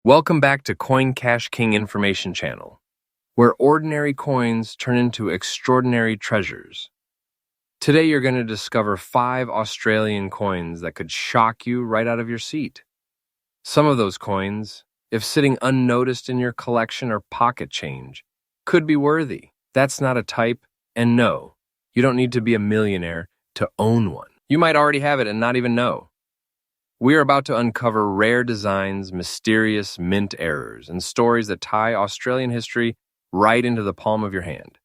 Welcome back to Coin Cash King Information Channel, where ordinary coins turn into extraordinary treasures. Today you're going to discover 5 Australian coins that could shock you right out of your seat. Some of those coins, if sitting unnoticed in your collection or pocket change, could be worthy. That's not a type, and no, you don't need to be a millionaire to own one. You might already have it and not even know. We are about to uncover rare designs, mysterious mint errors, and stories that tie Australian history right into the palm of your hand.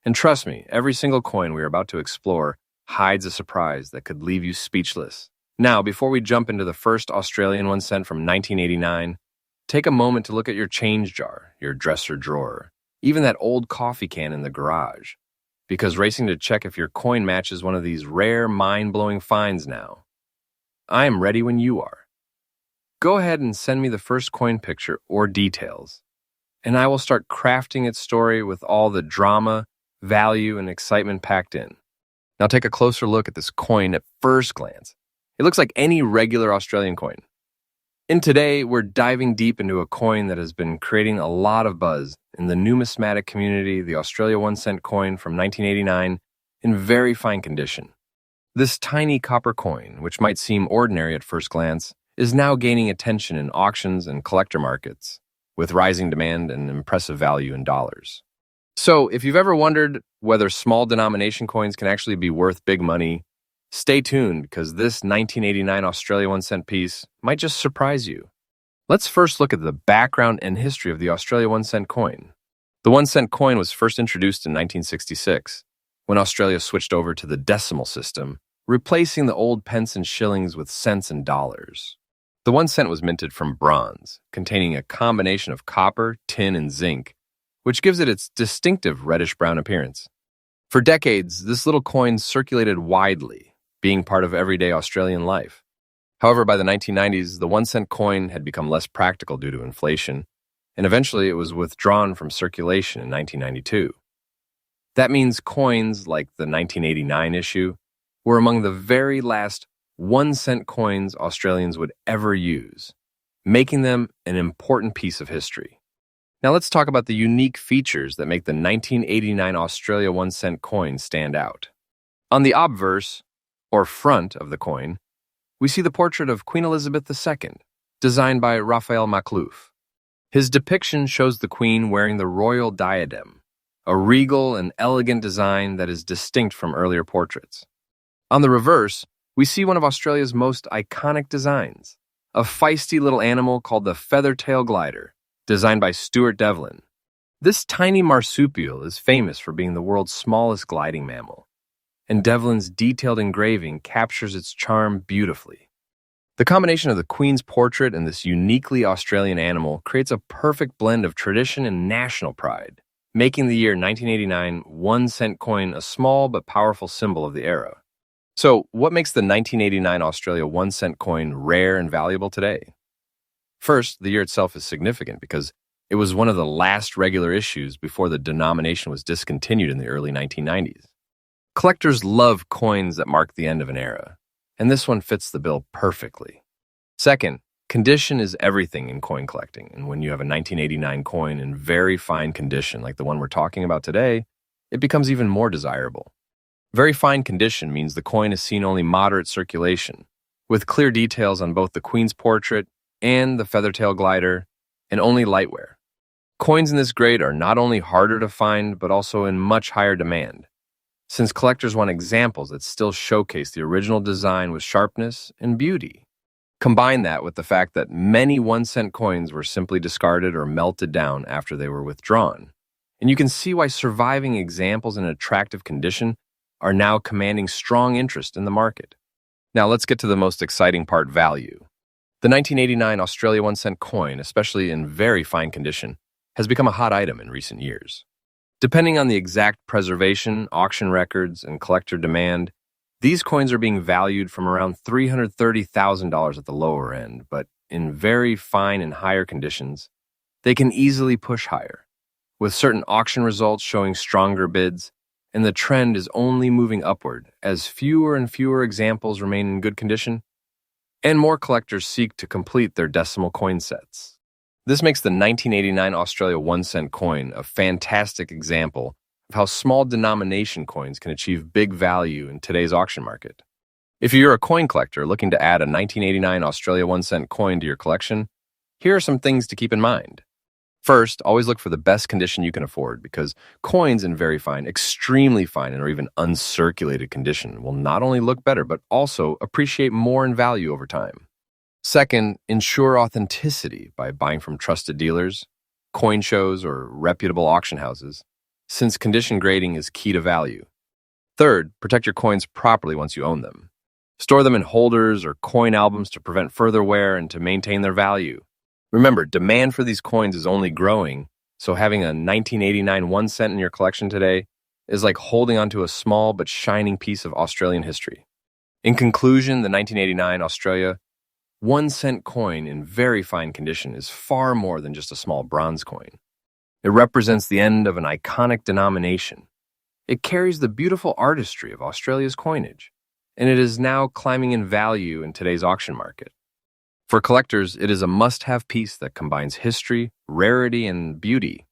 And trust me, every single coin we are about to explore hides a surprise that could leave you speechless. Now, before we jump into the first Australian 1 cent from 1989, take a moment to look at your change jar, your dresser drawer, even that old coffee can in the garage, because racing to check if your coin matches one of these rare, mind-blowing finds now. I am ready when you are. Go ahead and send me the first coin picture or details, and I will start crafting its story with all the drama, value, and excitement packed in. Now take a closer look at this coin at first glance. It looks like any regular Australian coin. And today, we're diving deep into a coin that has been creating a lot of buzz in the numismatic community, the Australia 1 cent coin from 1989, in very fine condition. This tiny copper coin, which might seem ordinary at first glance, is now gaining attention in auctions and collector markets, with rising demand and impressive value in dollars. So, if you've ever wondered whether small denomination coins can actually be worth big money, stay tuned because this 1989 Australia 1 cent piece might just surprise you. Let's first look at the background and history of the Australia 1 cent coin. The 1 cent coin was first introduced in 1966. When Australia switched over to the decimal system, replacing the old pence and shillings with cents and dollars. The 1 cent was minted from bronze, containing a combination of copper, tin, and zinc, which gives it its distinctive reddish-brown appearance. For decades, this little coin circulated widely, being part of everyday Australian life. However, by the 1990s, the 1 cent coin had become less practical due to inflation, and eventually it was withdrawn from circulation in 1992. That means coins like the 1989 issue were among the very last 1 cent coins Australians would ever use, making them an important piece of history. Now let's talk about the unique features that make the 1989 Australia 1 cent coin stand out. On the obverse, or front of the coin, we see the portrait of Queen Elizabeth II, designed by Raphael Maklouf. His depiction shows the Queen wearing the royal diadem, a regal and elegant design that is distinct from earlier portraits. On the reverse, we see one of Australia's most iconic designs, a feisty little animal called the feather-tail glider, designed by Stuart Devlin. This tiny marsupial is famous for being the world's smallest gliding mammal, and Devlin's detailed engraving captures its charm beautifully. The combination of the Queen's portrait and this uniquely Australian animal creates a perfect blend of tradition and national pride, making the year 1989 1 cent coin a small but powerful symbol of the era. So, what makes the 1989 Australia 1 cent coin rare and valuable today? First, the year itself is significant because it was one of the last regular issues before the denomination was discontinued in the early 1990s. Collectors love coins that mark the end of an era, and this one fits the bill perfectly. Second, condition is everything in coin collecting, and when you have a 1989 coin in very fine condition like the one we're talking about today, it becomes even more desirable. Very fine condition means the coin is seen only moderate circulation, with clear details on both the Queen's portrait and the feathertail glider, and only light wear. Coins in this grade are not only harder to find, but also in much higher demand, since collectors want examples that still showcase the original design with sharpness and beauty. Combine that with the fact that many 1 cent coins were simply discarded or melted down after they were withdrawn, and you can see why surviving examples in attractive condition are now commanding strong interest in the market. Now let's get to the most exciting part, value. The 1989 Australia 1 cent coin, especially in very fine condition, has become a hot item in recent years. Depending on the exact preservation, auction records, and collector demand, these coins are being valued from around $330,000 at the lower end, but in very fine and higher conditions, they can easily push higher, with certain auction results showing stronger bids, and the trend is only moving upward as fewer and fewer examples remain in good condition, and more collectors seek to complete their decimal coin sets. This makes the 1989 Australia 1 cent coin a fantastic example of how small denomination coins can achieve big value in today's auction market. If you're a coin collector looking to add a 1989 Australia 1 cent coin to your collection, here are some things to keep in mind. First, always look for the best condition you can afford because coins in very fine, extremely fine, or even uncirculated condition will not only look better but also appreciate more in value over time. Second, ensure authenticity by buying from trusted dealers, coin shows, or reputable auction houses, since condition grading is key to value. Third, protect your coins properly once you own them. Store them in holders or coin albums to prevent further wear and to maintain their value. Remember, demand for these coins is only growing, so having a 1989 1 cent in your collection today is like holding onto a small but shining piece of Australian history. In conclusion, the 1989 Australia 1 cent coin in very fine condition is far more than just a small bronze coin. It represents the end of an iconic denomination. It carries the beautiful artistry of Australia's coinage, and it is now climbing in value in today's auction market. For collectors, it is a must-have piece that combines history, rarity, and beauty.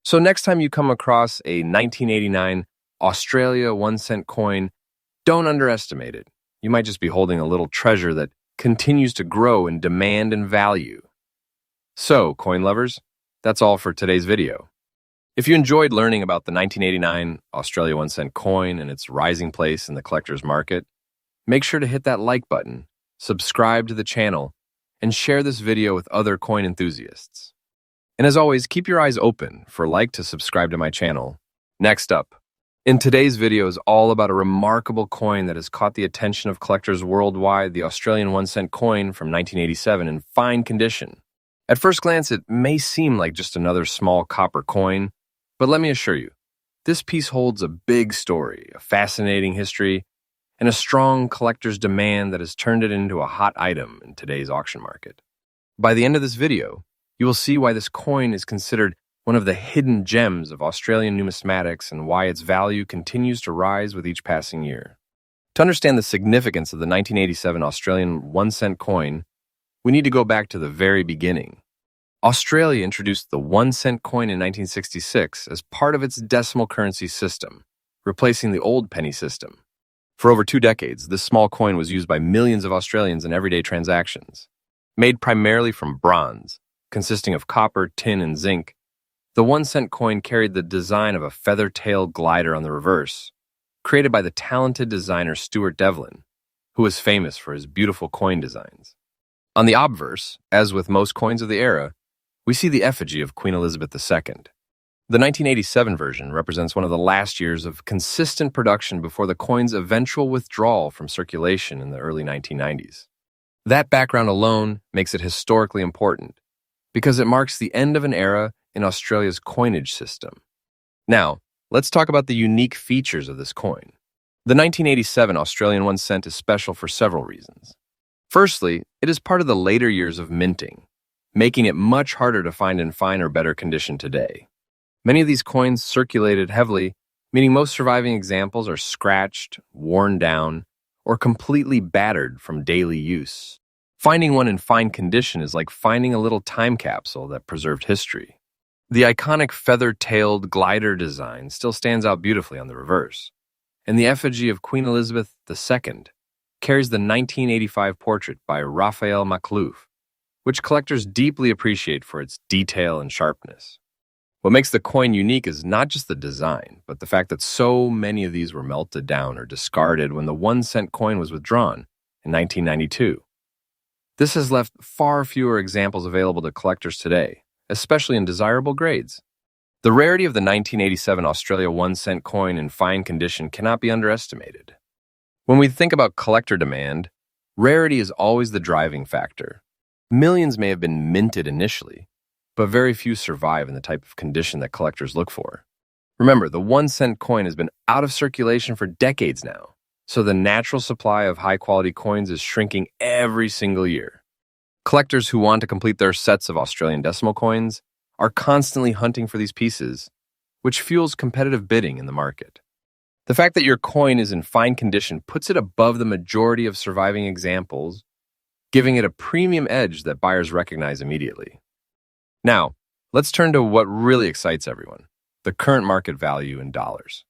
So next time you come across a 1989 Australia 1 cent coin, don't underestimate it. You might just be holding a little treasure that continues to grow in demand and value. So, coin lovers, that's all for today's video. If you enjoyed learning about the 1989 Australia 1 cent coin and its rising place in the collector's market, make sure to hit that like button, subscribe to the channel, and share this video with other coin enthusiasts. And as always, keep your eyes open for like to subscribe to my channel. Next up, in today's video is all about a remarkable coin that has caught the attention of collectors worldwide, the Australian 1 cent coin from 1987 in fine condition. At first glance, it may seem like just another small copper coin, but let me assure you, this piece holds a big story, a fascinating history, and a strong collector's demand that has turned it into a hot item in today's auction market. By the end of this video, you will see why this coin is considered one of the hidden gems of Australian numismatics and why its value continues to rise with each passing year. To understand the significance of the 1987 Australian 1 cent coin, we need to go back to the very beginning. Australia introduced the 1 cent coin in 1966 as part of its decimal currency system, replacing the old penny system. For over 2 decades, this small coin was used by millions of Australians in everyday transactions. Made primarily from bronze, consisting of copper, tin, and zinc, the 1 cent coin carried the design of a feather-tailed glider on the reverse, created by the talented designer Stuart Devlin, who was famous for his beautiful coin designs. On the obverse, as with most coins of the era, we see the effigy of Queen Elizabeth II. The 1987 version represents one of the last years of consistent production before the coin's eventual withdrawal from circulation in the early 1990s. That background alone makes it historically important, because it marks the end of an era in Australia's coinage system. Now, let's talk about the unique features of this coin. The 1987 Australian 1 cent is special for several reasons. Firstly, it is part of the later years of minting, making it much harder to find in fine or better condition today. Many of these coins circulated heavily, meaning most surviving examples are scratched, worn down, or completely battered from daily use. Finding one in fine condition is like finding a little time capsule that preserved history. The iconic feather-tailed glider design still stands out beautifully on the reverse, and the effigy of Queen Elizabeth II carries the 1985 portrait by Raphael Maklouf, which collectors deeply appreciate for its detail and sharpness. What makes the coin unique is not just the design, but the fact that so many of these were melted down or discarded when the 1 cent coin was withdrawn in 1992. This has left far fewer examples available to collectors today, especially in desirable grades. The rarity of the 1987 Australia 1 cent coin in fine condition cannot be underestimated. When we think about collector demand, rarity is always the driving factor. Millions may have been minted initially, but very few survive in the type of condition that collectors look for. Remember, the 1 cent coin has been out of circulation for decades now, so the natural supply of high-quality coins is shrinking every single year. Collectors who want to complete their sets of Australian decimal coins are constantly hunting for these pieces, which fuels competitive bidding in the market. The fact that your coin is in fine condition puts it above the majority of surviving examples, giving it a premium edge that buyers recognize immediately. Now, let's turn to what really excites everyone, the current market value in dollars.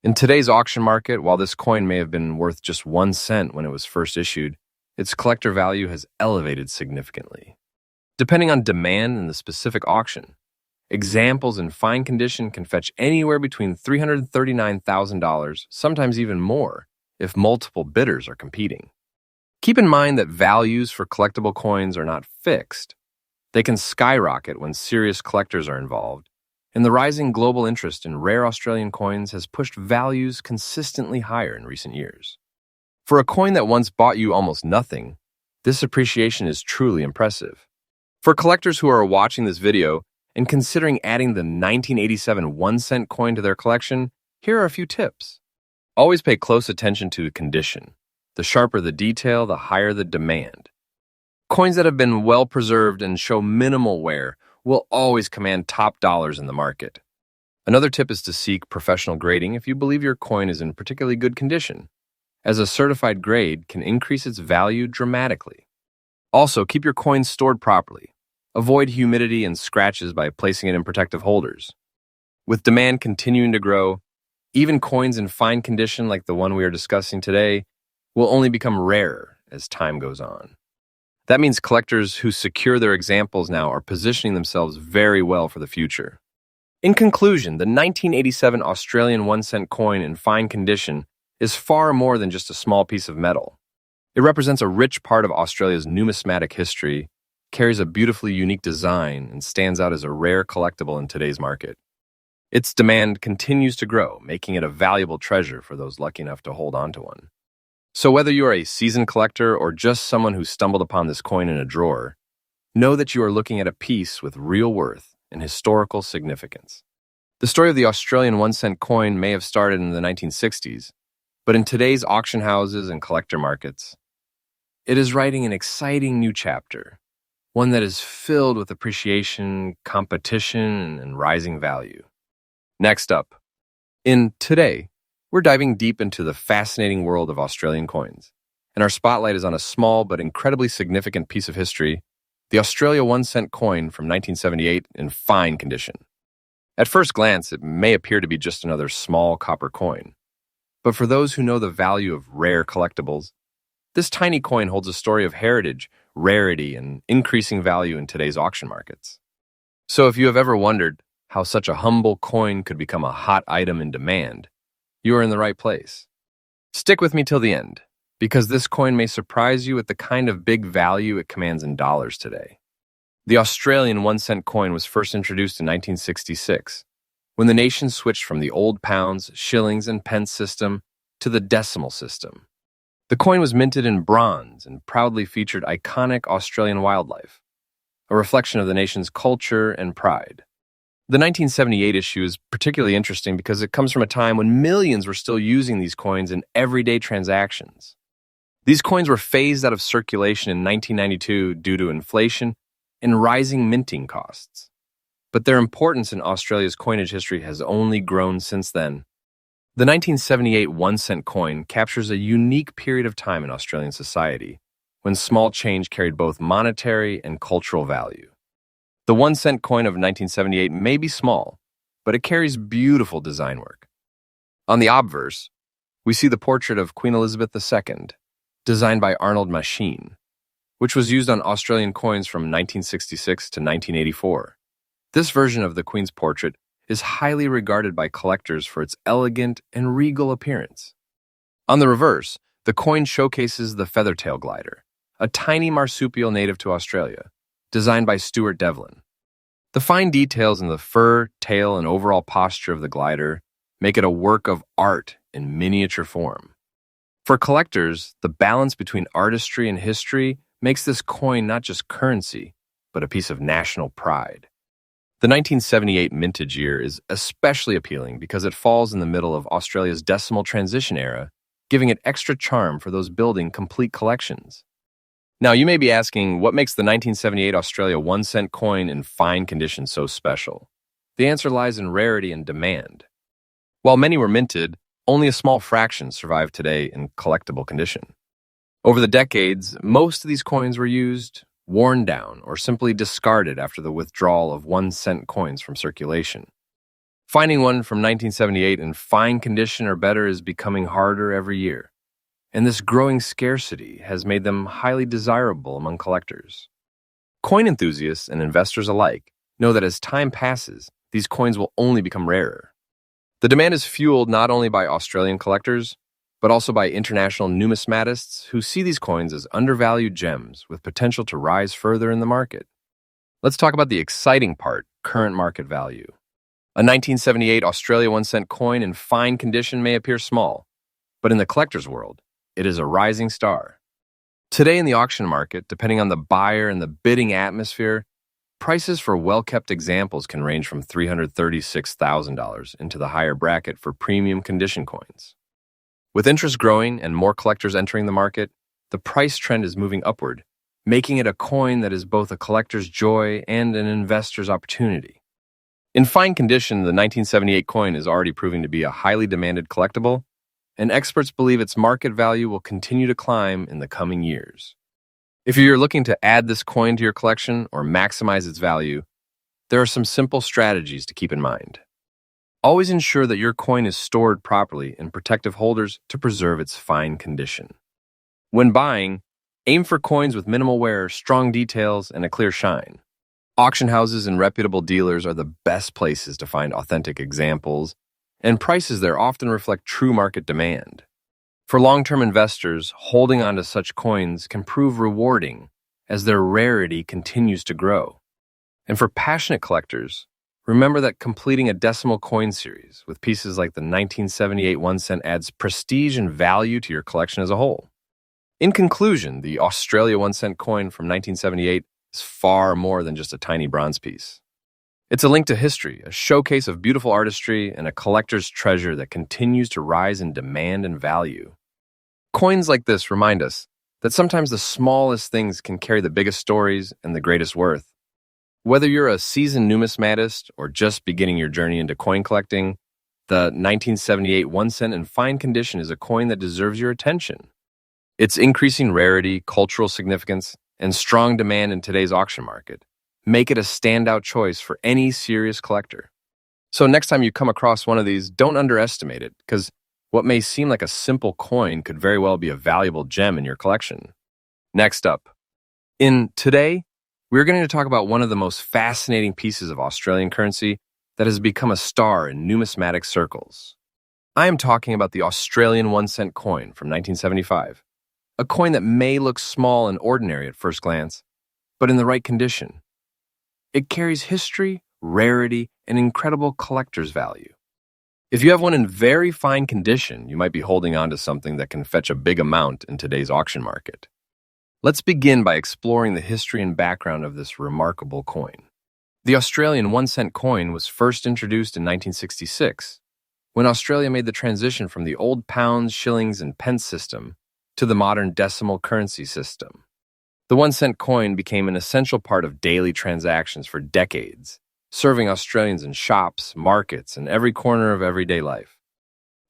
In today's auction market, while this coin may have been worth just 1 cent when it was first issued, its collector value has elevated significantly. Depending on demand and the specific auction, examples in fine condition can fetch anywhere between $339,000, sometimes even more, if multiple bidders are competing. Keep in mind that values for collectible coins are not fixed. They can skyrocket when serious collectors are involved, and the rising global interest in rare Australian coins has pushed values consistently higher in recent years. For a coin that once bought you almost nothing, this appreciation is truly impressive. For collectors who are watching this video and considering adding the 1987 1-cent coin to their collection, here are a few tips. Always pay close attention to condition. The sharper the detail, the higher the demand. Coins that have been well preserved and show minimal wear will always command top dollars in the market. Another tip is to seek professional grading if you believe your coin is in particularly good condition, as a certified grade can increase its value dramatically. Also, keep your coins stored properly. Avoid humidity and scratches by placing it in protective holders. With demand continuing to grow, even coins in fine condition like the one we are discussing today will only become rarer as time goes on. That means collectors who secure their examples now are positioning themselves very well for the future. In conclusion, the 1987 Australian 1-cent coin in fine condition is far more than just a small piece of metal. It represents a rich part of Australia's numismatic history, carries a beautifully unique design, and stands out as a rare collectible in today's market. Its demand continues to grow, making it a valuable treasure for those lucky enough to hold on to one. So whether you are a seasoned collector or just someone who stumbled upon this coin in a drawer, know that you are looking at a piece with real worth and historical significance. The story of the Australian 1-cent coin may have started in the 1960s, but in today's auction houses and collector markets, it is writing an exciting new chapter, one that is filled with appreciation, competition, and rising value. Next up, in Today, we're diving deep into the fascinating world of Australian coins, and our spotlight is on a small but incredibly significant piece of history, the Australia 1-cent coin from 1978 in fine condition. At first glance, it may appear to be just another small copper coin, but for those who know the value of rare collectibles, this tiny coin holds a story of heritage, rarity, and increasing value in today's auction markets. So if you have ever wondered how such a humble coin could become a hot item in demand, you are in the right place. Stick with me till the end, because this coin may surprise you with the kind of big value it commands in dollars today. The Australian 1-cent coin was first introduced in 1966, when the nation switched from the old pounds, shillings, and pence system to the decimal system. The coin was minted in bronze and proudly featured iconic Australian wildlife, a reflection of the nation's culture and pride. The 1978 issue is particularly interesting because it comes from a time when millions were still using these coins in everyday transactions. These coins were phased out of circulation in 1992 due to inflation and rising minting costs. But their importance in Australia's coinage history has only grown since then. The 1978 1-cent coin captures a unique period of time in Australian society, when small change carried both monetary and cultural value. The 1-cent coin of 1978 may be small, but it carries beautiful design work. On the obverse, we see the portrait of Queen Elizabeth II, designed by Arnold Machine, which was used on Australian coins from 1966 to 1984. This version of the Queen's portrait is highly regarded by collectors for its elegant and regal appearance. On the reverse, the coin showcases the feathertail glider, a tiny marsupial native to Australia, designed by Stuart Devlin. The fine details in the fur, tail, and overall posture of the glider make it a work of art in miniature form. For collectors, the balance between artistry and history makes this coin not just currency, but a piece of national pride. The 1978 mintage year is especially appealing because it falls in the middle of Australia's decimal transition era, giving it extra charm for those building complete collections. Now, you may be asking, what makes the 1978 Australia 1-cent coin in fine condition so special? The answer lies in rarity and demand. While many were minted, only a small fraction survive today in collectible condition. Over the decades, most of these coins were used, worn down, or simply discarded after the withdrawal of 1-cent coins from circulation. Finding one from 1978 in fine condition or better is becoming harder every year, and this growing scarcity has made them highly desirable among collectors. Coin enthusiasts and investors alike know that as time passes, these coins will only become rarer. The demand is fueled not only by Australian collectors, but also by international numismatists who see these coins as undervalued gems with potential to rise further in the market. Let's talk about the exciting part, current market value. A 1978 Australia 1-cent coin in fine condition may appear small, but in the collector's world, it is a rising star. Today in the auction market, depending on the buyer and the bidding atmosphere, prices for well-kept examples can range from $336,000 into the higher bracket for premium condition coins. With interest growing and more collectors entering the market, the price trend is moving upward, making it a coin that is both a collector's joy and an investor's opportunity. In fine condition, the 1978 coin is already proving to be a highly demanded collectible, and experts believe its market value will continue to climb in the coming years. If you're looking to add this coin to your collection or maximize its value, there are some simple strategies to keep in mind. Always ensure that your coin is stored properly in protective holders to preserve its fine condition. When buying, aim for coins with minimal wear, strong details, and a clear shine. Auction houses and reputable dealers are the best places to find authentic examples, and prices there often reflect true market demand. For long-term investors, holding onto such coins can prove rewarding as their rarity continues to grow. And for passionate collectors, remember that completing a decimal coin series with pieces like the 1978 1-cent adds prestige and value to your collection as a whole. In conclusion, the Australia 1-cent coin from 1978 is far more than just a tiny bronze piece. It's a link to history, a showcase of beautiful artistry, and a collector's treasure that continues to rise in demand and value. Coins like this remind us that sometimes the smallest things can carry the biggest stories and the greatest worth. Whether you're a seasoned numismatist or just beginning your journey into coin collecting, the 1978 1-cent in fine condition is a coin that deserves your attention. Its increasing rarity, cultural significance, and strong demand in today's auction market make it a standout choice for any serious collector. So next time you come across one of these, don't underestimate it, because what may seem like a simple coin could very well be a valuable gem in your collection. Next up, today, we're going to talk about one of the most fascinating pieces of Australian currency that has become a star in numismatic circles. I am talking about the Australian 1-cent coin from 1975, a coin that may look small and ordinary at first glance, but in the right condition, it carries history, rarity, and incredible collector's value. If you have one in very fine condition, you might be holding on to something that can fetch a big amount in today's auction market. Let's begin by exploring the history and background of this remarkable coin. The Australian 1-cent coin was first introduced in 1966, when Australia made the transition from the old pounds, shillings, and pence system to the modern decimal currency system. The 1-cent coin became an essential part of daily transactions for decades, serving Australians in shops, markets, and every corner of everyday life.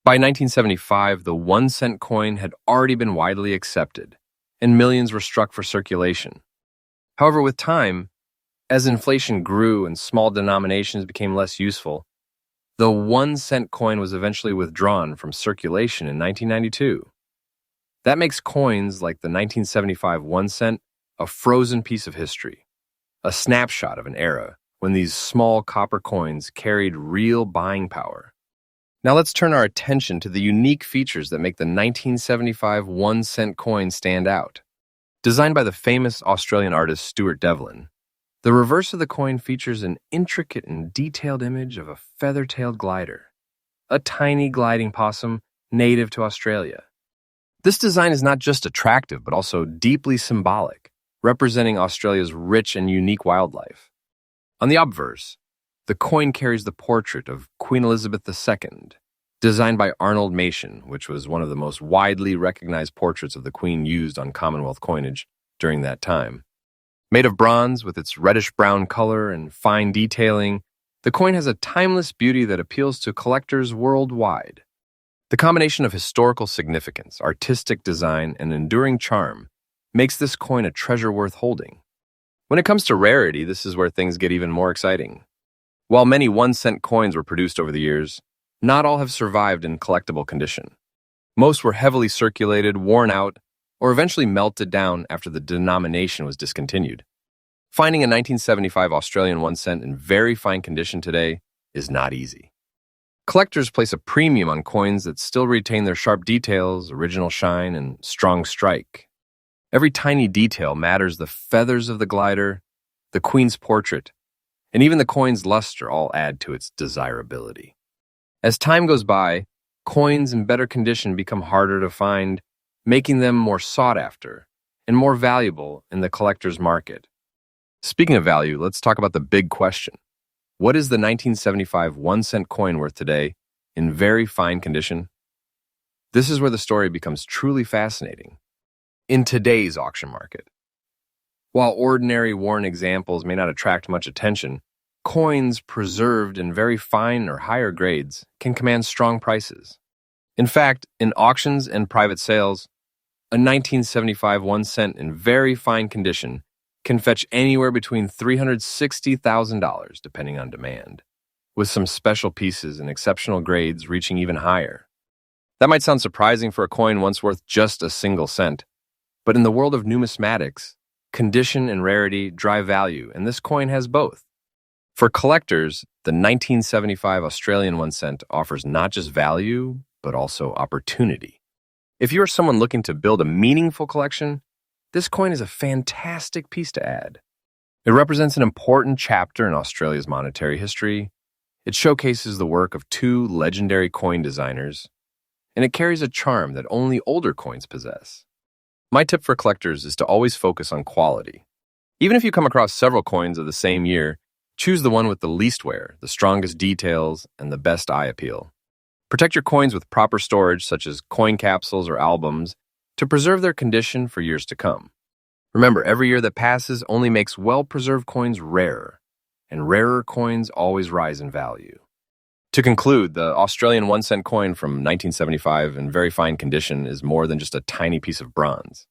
By 1975, the 1-cent coin had already been widely accepted, and millions were struck for circulation. However, with time, as inflation grew and small denominations became less useful, the 1-cent coin was eventually withdrawn from circulation in 1992. That makes coins like the 1975 1-cent a frozen piece of history, a snapshot of an era when these small copper coins carried real buying power. Now let's turn our attention to the unique features that make the 1975 1-cent coin stand out. Designed by the famous Australian artist Stuart Devlin, the reverse of the coin features an intricate and detailed image of a feather-tailed glider, a tiny gliding possum native to Australia. This design is not just attractive, but also deeply symbolic, representing Australia's rich and unique wildlife. On the obverse, the coin carries the portrait of Queen Elizabeth II, designed by Arnold Machin, which was one of the most widely recognized portraits of the Queen used on Commonwealth coinage during that time. Made of bronze with its reddish-brown color and fine detailing, the coin has a timeless beauty that appeals to collectors worldwide. The combination of historical significance, artistic design, and enduring charm makes this coin a treasure worth holding. When it comes to rarity, this is where things get even more exciting. While many 1-cent coins were produced over the years, not all have survived in collectible condition. Most were heavily circulated, worn out, or eventually melted down after the denomination was discontinued. Finding a 1975 Australian 1 cent in very fine condition today is not easy. Collectors place a premium on coins that still retain their sharp details, original shine, and strong strike. Every tiny detail matters: the feathers of the glider, the Queen's portrait, and even the coin's luster all add to its desirability. As time goes by, coins in better condition become harder to find, making them more sought after and more valuable in the collector's market. Speaking of value, let's talk about the big question. What is the 1975 1-cent coin worth today in very fine condition? This is where the story becomes truly fascinating. In today's auction market, while ordinary worn examples may not attract much attention, coins preserved in very fine or higher grades can command strong prices. In fact, in auctions and private sales, a 1975 1 cent in very fine condition can fetch anywhere between $360,000 depending on demand, with some special pieces and exceptional grades reaching even higher. That might sound surprising for a coin once worth just a single cent, but in the world of numismatics, condition and rarity drive value, and this coin has both. For collectors, the 1975 Australian 1 cent offers not just value, but also opportunity. If you are someone looking to build a meaningful collection, this coin is a fantastic piece to add. It represents an important chapter in Australia's monetary history. It showcases the work of two legendary coin designers, and it carries a charm that only older coins possess. My tip for collectors is to always focus on quality. Even if you come across several coins of the same year, choose the one with the least wear, the strongest details, and the best eye appeal. Protect your coins with proper storage, such as coin capsules or albums, to preserve their condition for years to come. Remember, every year that passes only makes well-preserved coins rarer, and rarer coins always rise in value. To conclude, the Australian 1 cent coin from 1975 in very fine condition is more than just a tiny piece of bronze.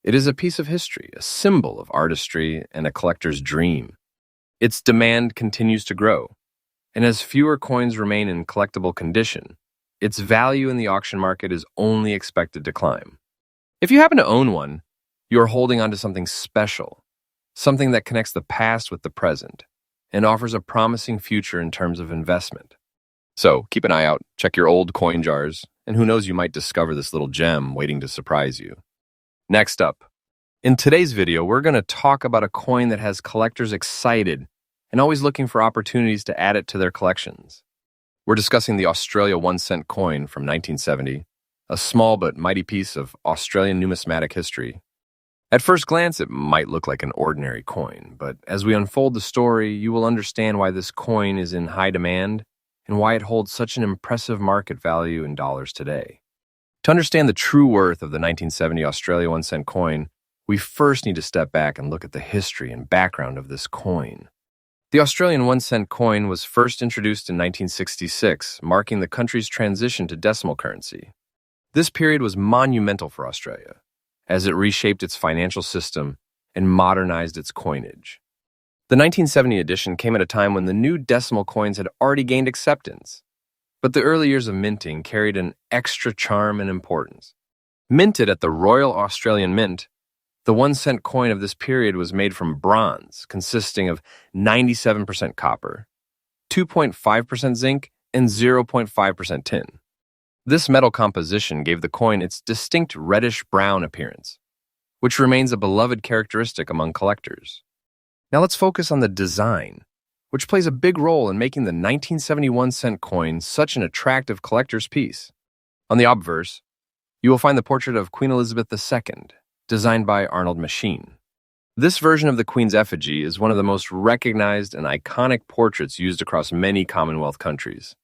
It is a piece of history, a symbol of artistry, and a collector's dream. Its demand continues to grow, and as fewer coins remain in collectible condition, its value in the auction market is only expected to climb. If you happen to own one, you are holding on to something special, something that connects the past with the present, and offers a promising future in terms of investment. So keep an eye out, check your old coin jars, and who knows, you might discover this little gem waiting to surprise you. Next up, in today's video, we're going to talk about a coin that has collectors excited and always looking for opportunities to add it to their collections. We're discussing the Australia 1 cent coin from 1970, a small but mighty piece of Australian numismatic history. At first glance, it might look like an ordinary coin, but as we unfold the story, you will understand why this coin is in high demand and why it holds such an impressive market value in dollars today. To understand the true worth of the 1970 Australia 1 cent coin, we first need to step back and look at the history and background of this coin. The Australian 1 cent coin was first introduced in 1966, marking the country's transition to decimal currency. This period was monumental for Australia, as it reshaped its financial system and modernized its coinage. The 1970 edition came at a time when the new decimal coins had already gained acceptance, but the early years of minting carried an extra charm and importance. Minted at the Royal Australian Mint, the 1 cent coin of this period was made from bronze, consisting of 97% copper, 2.5% zinc, and 0.5% tin. This metal composition gave the coin its distinct reddish-brown appearance, which remains a beloved characteristic among collectors. Now let's focus on the design, which plays a big role in making the 1971 cent coin such an attractive collector's piece. On the obverse, you will find the portrait of Queen Elizabeth II, designed by Arnold Machin. This version of the Queen's effigy is one of the most recognized and iconic portraits used across many Commonwealth countries.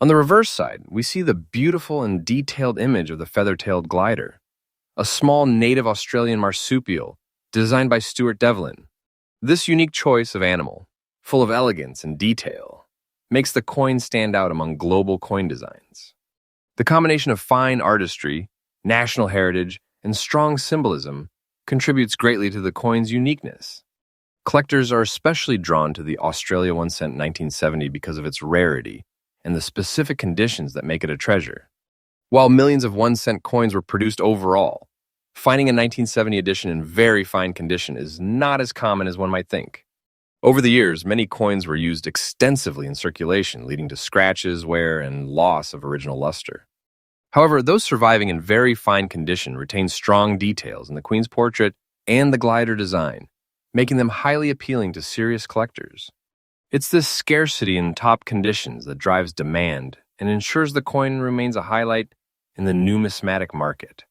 On the reverse side, we see the beautiful and detailed image of the feather-tailed glider, a small native Australian marsupial designed by Stuart Devlin. This unique choice of animal, full of elegance and detail, makes the coin stand out among global coin designs. The combination of fine artistry, national heritage, and strong symbolism contributes greatly to the coin's uniqueness. Collectors are especially drawn to the Australia 1 cent 1970 because of its rarity and the specific conditions that make it a treasure. While millions of 1 cent coins were produced overall, finding a 1970 edition in very fine condition is not as common as one might think. Over the years, many coins were used extensively in circulation, leading to scratches, wear, and loss of original luster. However, those surviving in very fine condition retain strong details in the Queen's portrait and the glider design, making them highly appealing to serious collectors. It's this scarcity in top conditions that drives demand and ensures the coin remains a highlight in the numismatic market.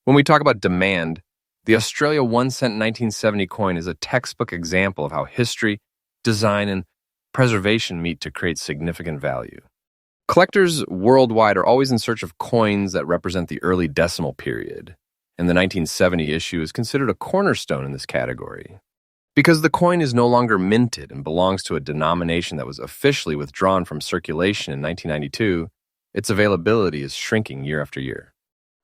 When we talk about demand, the Australia 1 cent 1970 coin is a textbook example of how history, design, and preservation meet to create significant value. Collectors worldwide are always in search of coins that represent the early decimal period, and the 1970 issue is considered a cornerstone in this category. Because the coin is no longer minted and belongs to a denomination that was officially withdrawn from circulation in 1992, its availability is shrinking year after year.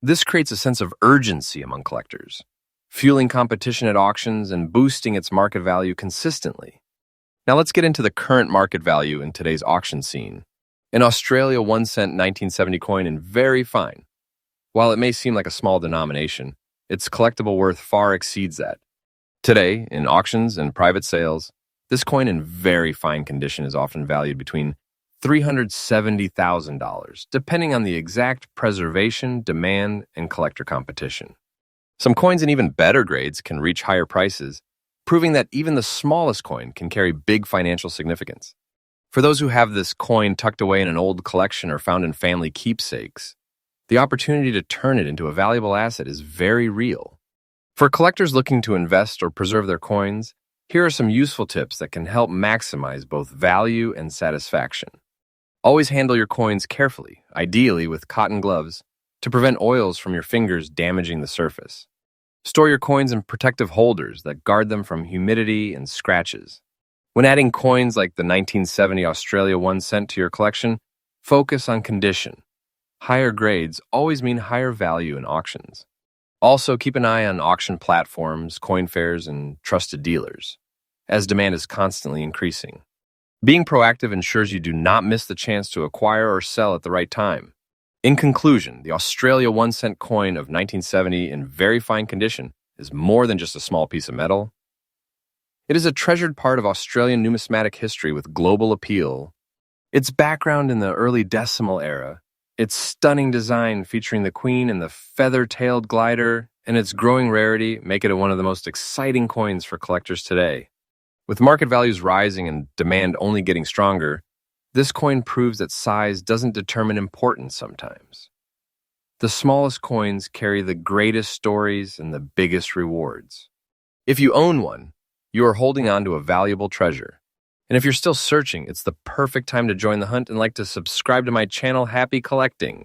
This creates a sense of urgency among collectors, fueling competition at auctions and boosting its market value consistently. Now let's get into the current market value in today's auction scene. An Australia 1 cent 1970 coin in very fine. While it may seem like a small denomination, its collectible worth far exceeds that. Today, in auctions and private sales, this coin in very fine condition is often valued between $370,000, depending on the exact preservation, demand, and collector competition. Some coins in even better grades can reach higher prices, proving that even the smallest coin can carry big financial significance. For those who have this coin tucked away in an old collection or found in family keepsakes, the opportunity to turn it into a valuable asset is very real. For collectors looking to invest or preserve their coins, here are some useful tips that can help maximize both value and satisfaction. Always handle your coins carefully, ideally with cotton gloves, to prevent oils from your fingers damaging the surface. Store your coins in protective holders that guard them from humidity and scratches. When adding coins like the 1970 Australia 1 cent to your collection, focus on condition. Higher grades always mean higher value in auctions. Also, keep an eye on auction platforms, coin fairs, and trusted dealers, as demand is constantly increasing. Being proactive ensures you do not miss the chance to acquire or sell at the right time. In conclusion, the Australia 1 cent coin of 1970 in very fine condition is more than just a small piece of metal. It is a treasured part of Australian numismatic history with global appeal. Its background in the early decimal era, its stunning design featuring the Queen and the feather-tailed glider, and its growing rarity make it one of the most exciting coins for collectors today. With market values rising and demand only getting stronger, this coin proves that size doesn't determine importance sometimes. The smallest coins carry the greatest stories and the biggest rewards. If you own one, you are holding on to a valuable treasure. And if you're still searching, it's the perfect time to join the hunt and like to subscribe to my channel. Happy collecting!